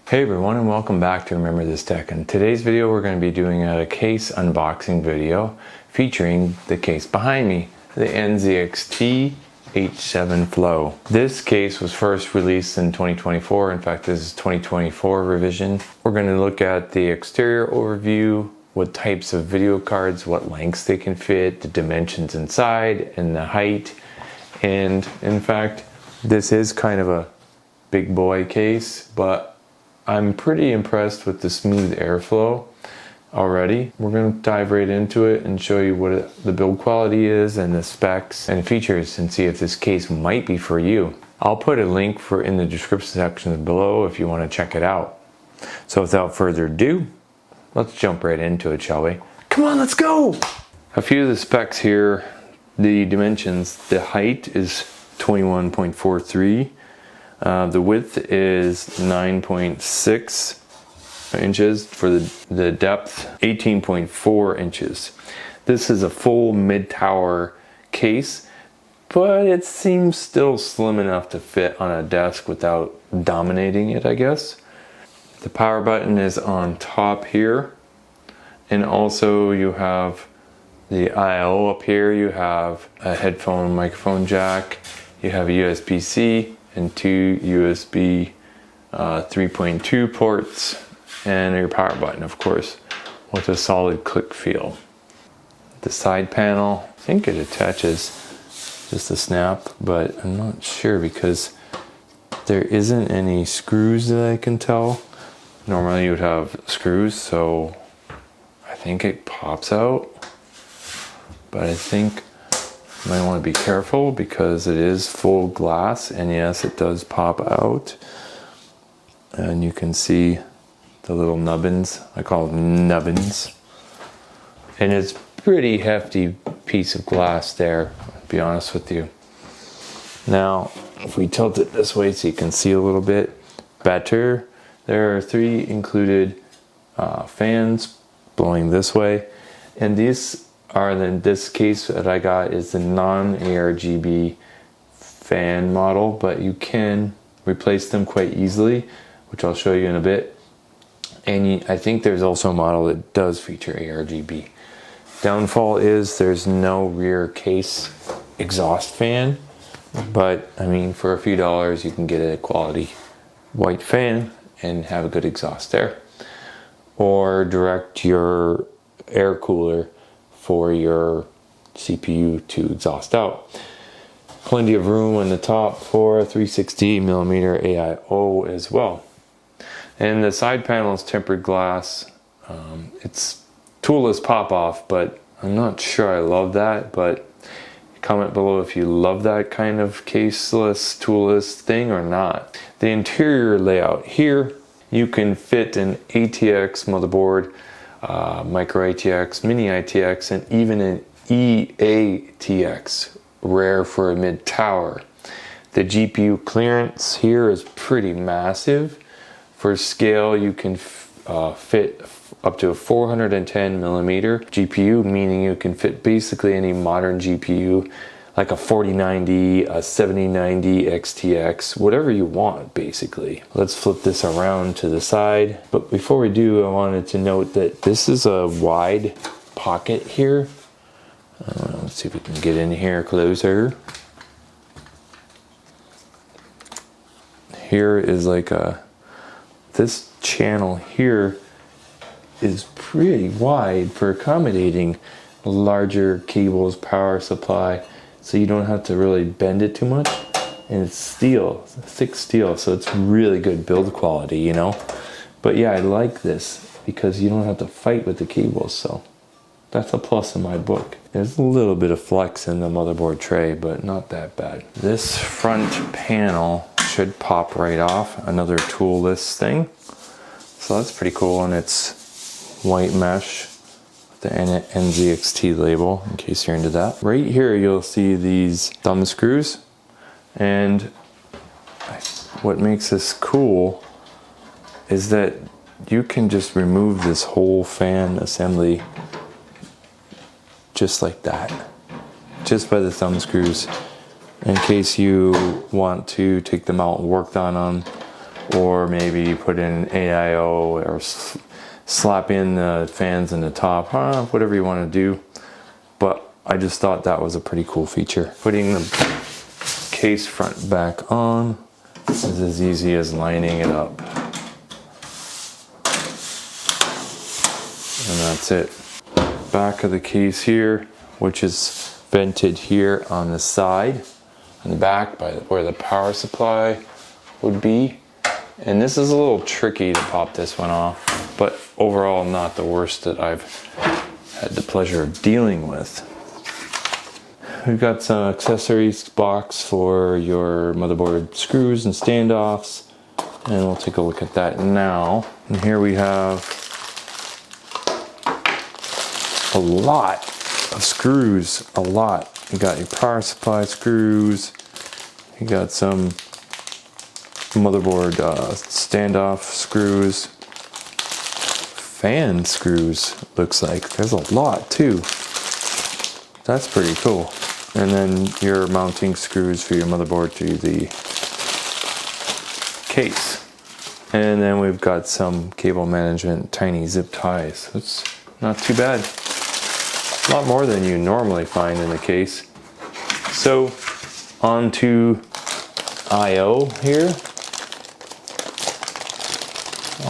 Hey everyone, and welcome back to Remember This Tech. In today's video we're going to be doing a case unboxing video featuring the case behind me, the NZXT H7 Flow. This case was first released in 2024. In fact, this is 2024 revision. We're going to look at the exterior overview, what types of video cards, what lengths they can fit, the dimensions inside, and the height. And in fact, this is kind of a big boy case, but I'm pretty impressed with the smooth airflow already. We're going to dive right into it and show you what the build quality is and the specs and features and see if this case might be for you. I'll put a link in the description section below if you want to check it out. So without further ado, let's jump right into it, shall we? Come on, let's go! A few of the specs here, the dimensions. The height is 21.43. The width is 9.6 inches. For the depth, 18.4 inches. This is a full mid tower case, but it seems still slim enough to fit on a desk without dominating it, I guess. The power button is on top here, and also you have the I/O up here. You have a headphone microphone jack, you have a USB-C and two USB 3.2 ports, and your power button, of course, with a solid click feel. The side panel, I think it attaches just a snap, but I'm not sure because there isn't any screws that I can tell. Normally you would have screws, so I think it pops out, but I think you might want to be careful because it is full glass, and yes, it does pop out. And you can see the little nubbins. I call them nubbins. And it's a pretty hefty piece of glass there, to be honest with you. Now, if we tilt it this way so you can see a little bit better, there are 3 included fans blowing this way. And these this case that I got is the non-ARGB fan model, but you can replace them quite easily, which I'll show you in a bit. And I think there's also a model that does feature ARGB. Downfall is there's no rear case exhaust fan, but I mean, for a few dollars you can get a quality white fan and have a good exhaust there, or direct your air cooler for your CPU to exhaust out. Plenty of room on the top for a 360mm AIO as well. And the side panel is tempered glass. It's toolless pop-off, but I'm not sure I love that, but comment below if you love that kind of caseless, toolless thing or not. The interior layout here, you can fit an ATX motherboard, micro ATX, mini ATX, and even an EATX, rare for a mid tower. The GPU clearance here is pretty massive. For scale, you can fit up to a 410mm GPU, meaning you can fit basically any modern GPU, like a 4090, a 7090 XTX, whatever you want basically. Let's flip this around to the side. But before we do, I wanted to note that this is a wide pocket here. Let's see if we can get in here closer. Here is like this channel here is pretty wide for accommodating larger cables, power supply. So you don't have to really bend it too much, and it's steel, thick steel, so it's really good build quality, you know. But yeah, I like this because you don't have to fight with the cables, so that's a plus in my book. There's a little bit of flex in the motherboard tray, but not that bad. This front panel should pop right off, another toolless thing. So that's pretty cool, and it's white mesh. The NZXT label, in case you're into that. Right here you'll see these thumb screws, and what makes this cool is that you can just remove this whole fan assembly just like that, just by the thumb screws, in case you want to take them out and work on them, or maybe put in AIO or slap in the fans in the top, whatever you want to do. But I just thought that was a pretty cool feature. Putting the case front back on is as easy as lining it up. And that's it. Back of the case here, which is vented here on the side, on the back by where the power supply would be. And this is a little tricky to pop this one off, but overall not the worst that I've had the pleasure of dealing with. We've got some accessories box for your motherboard screws and standoffs, and we'll take a look at that now. And here we have a lot of screws, a lot. You got your power supply screws, you got some motherboard standoff screws, fan screws, looks like. There's a lot too. That's pretty cool. And then your mounting screws for your motherboard to the case. And then we've got some cable management tiny zip ties. It's not too bad. A lot more than you normally find in the case. So on to I/O here.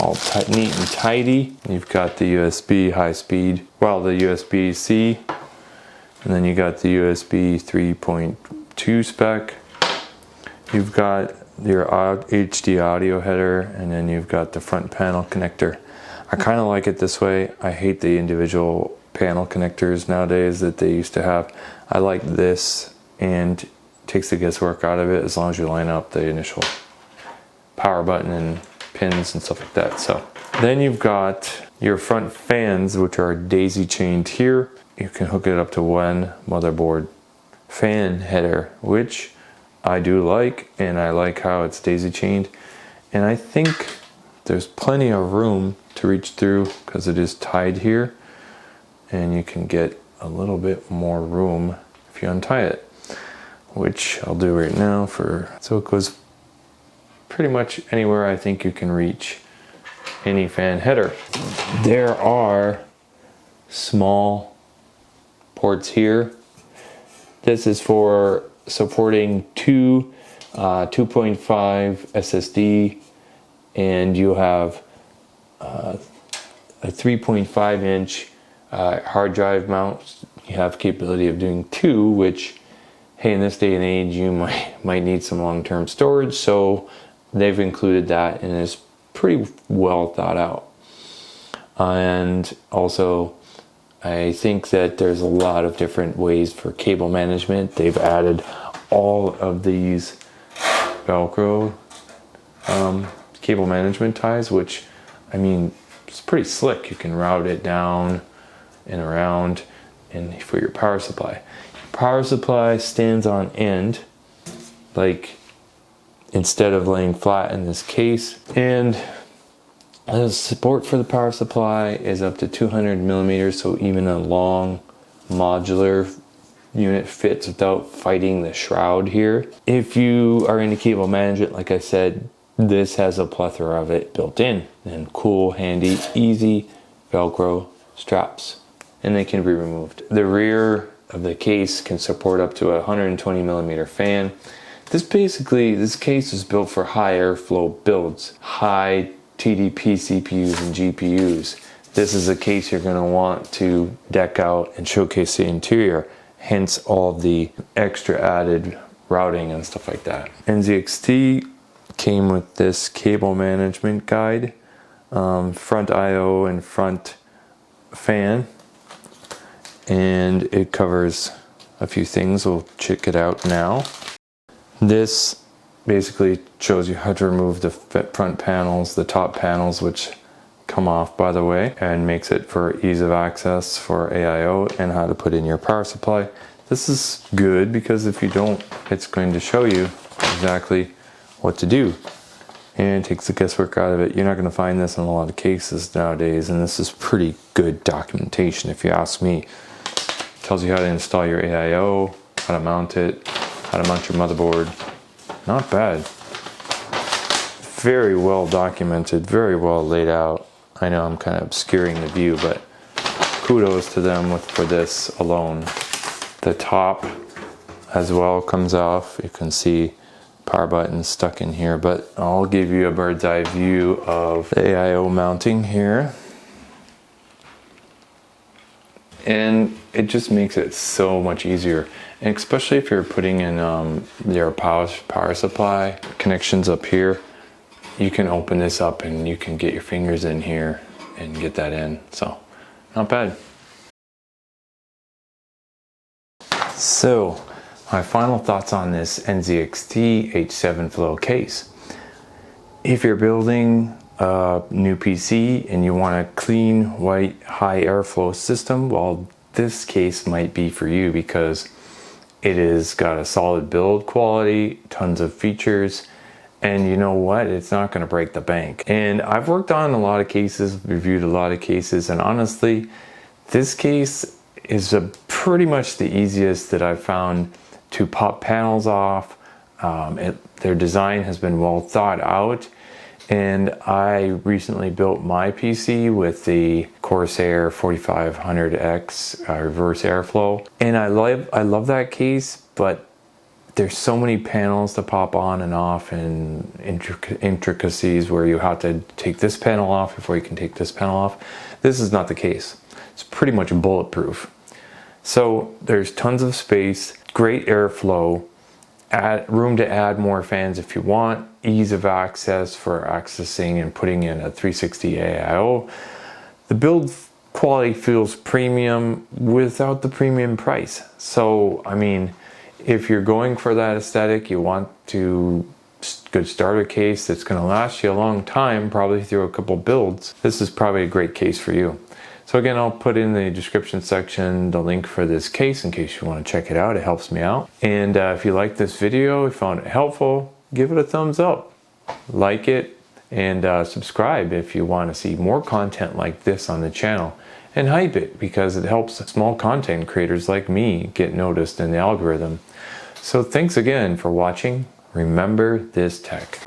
All neat and tidy. You've got the USB high speed, well, the USB-C, and then you got the USB 3.2 spec. You've got your HD audio header, and then you've got the front panel connector. I kind of like it this way. I hate the individual panel connectors nowadays that they used to have. I like this, and it takes the guesswork out of it as long as you line up the initial power button and pins and stuff like that. So then you've got your front fans, which are daisy chained here. You can hook it up to one motherboard fan header, which I do like, and I like how it's daisy chained. And I think there's plenty of room to reach through because it is tied here, and you can get a little bit more room if you untie it, which I'll do right now. So it goes pretty much anywhere I think you can reach any fan header. There are small ports here. This is for supporting two 2.5 SSD, and you have a 3.5 inch hard drive mount. You have capability of doing two, which, hey, in this day and age you might need some long-term storage, so they've included that, and it's pretty well thought out. And also I think that there's a lot of different ways for cable management. They've added all of these Velcro cable management ties, which, I mean, it's pretty slick. You can route it down and around, and for your power supply. Power supply stands on end, like, instead of laying flat in this case. And the support for the power supply is up to 200 millimeters, so even a long modular unit fits without fighting the shroud here. If you are into cable management, like I said, this has a plethora of it built in, and cool, handy, easy Velcro straps, and they can be removed. The rear of the case can support up to a 120 millimeter fan. This case is built for high airflow builds, high TDP CPUs and GPUs. This is a case you're going to want to deck out and showcase the interior, hence all the extra added routing and stuff like that. NZXT came with this cable management guide, front I/O and front fan, and it covers a few things. We'll check it out now. This basically shows you how to remove the front panels, the top panels, which come off, by the way, and makes it for ease of access for AIO, and how to put in your power supply. This is good because if you don't, it's going to show you exactly what to do, and it takes the guesswork out of it. You're not going to find this in a lot of cases nowadays, and this is pretty good documentation if you ask me. It tells you how to install your AIO, how to mount it, how to mount your motherboard. Not bad. very well documented, very well laid out. I know I'm kind of obscuring the view, but kudos to them for this alone. The top as well comes off. You can see power button stuck in here, but I'll give you a bird's eye view of the AIO mounting here. And it just makes it so much easier, and especially if you're putting in your power supply connections up here, you can open this up and you can get your fingers in here and get that in. So not bad. So my final thoughts on this NZXT H7 Flow case. If you're building a new PC and you want a clean, white, high airflow system, well, this case might be for you because it has got a solid build quality, tons of features, and you know what? It's not going to break the bank. And I've worked on a lot of cases, reviewed a lot of cases, and honestly, this case is pretty much the easiest that I've found to pop panels off. Their design has been well thought out, and I recently built my PC with the Corsair 4500X reverse airflow, and I love that case, but there's so many panels to pop on and off, and intricacies where you have to take this panel off before you can take this panel off. This is not the case. It's pretty much bulletproof. So there's tons of space, great airflow, room to add more fans if you want, ease of access for accessing and putting in a 360 AIO. The build quality feels premium without the premium price. So, I mean, if you're going for that aesthetic, you want to good starter case that's going to last you a long time, probably through a couple builds, this is probably a great case for you. So again, I'll put in the description section the link for this case in case you want to check it out. It helps me out. And if you like this video, if you found it helpful, give it a thumbs up, like it, and subscribe if you want to see more content like this on the channel. And hype it because it helps small content creators like me get noticed in the algorithm. So thanks again for watching. Remember this tech.